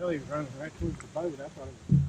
Well, he was running right towards the boat. I thought it was.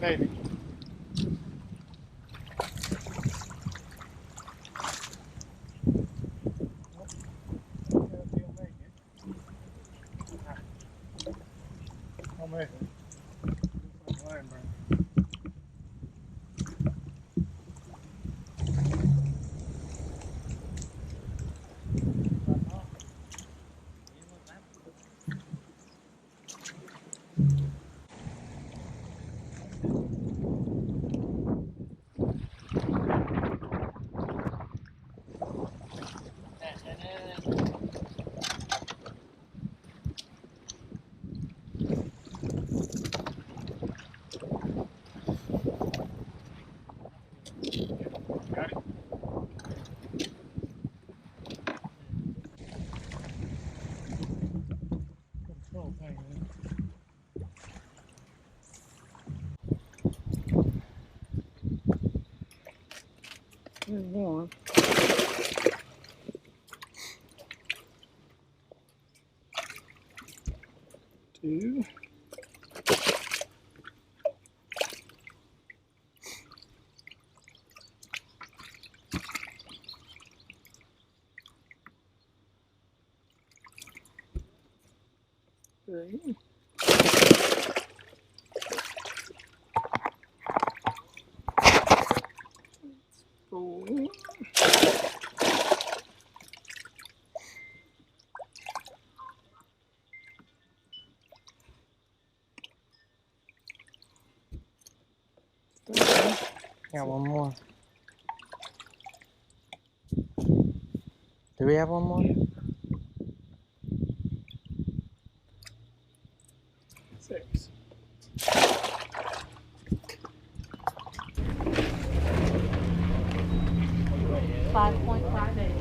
Maybe. I'll make it. Looks like Lambert. Got it. Control thing, man. There's one. Two. Three. Four. Got one more. Do we have one more? 6. 5.58.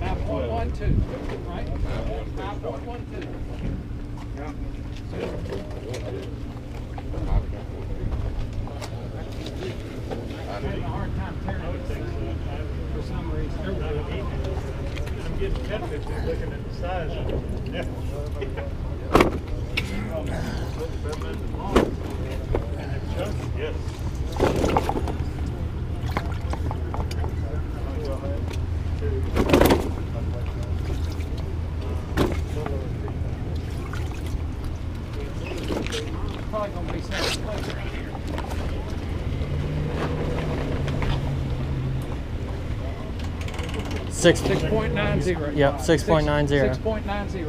5.12, right? 5.12. I'm having a hard time tearing this for some reason. I'm getting catfish just looking at the size of it. Yeah. And it's chunky, yes. Probably gonna be second place right here. Six. 6.90. Yep, 6.90. 6.90.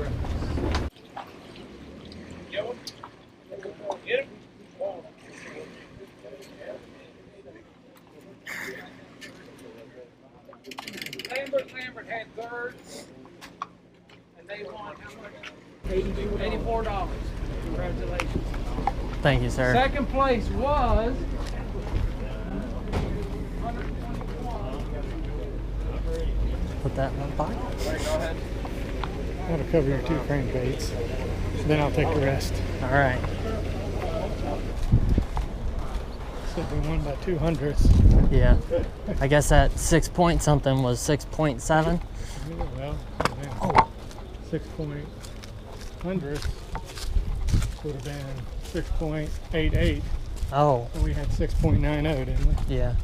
Lambert Lambert had third, and they won how much? $84. Congratulations. Thank you, sir. Second place was Put that in my pocket. Go ahead. That'll cover your 2 crankbaits. Then I'll take the rest. All right. Said we won by 200ths. Yeah. I guess that 6 point something was 6.7. Well, yeah. Oh. 6 point hundredths would have been 6.88. Oh. And we had 6.90, didn't we? Yeah.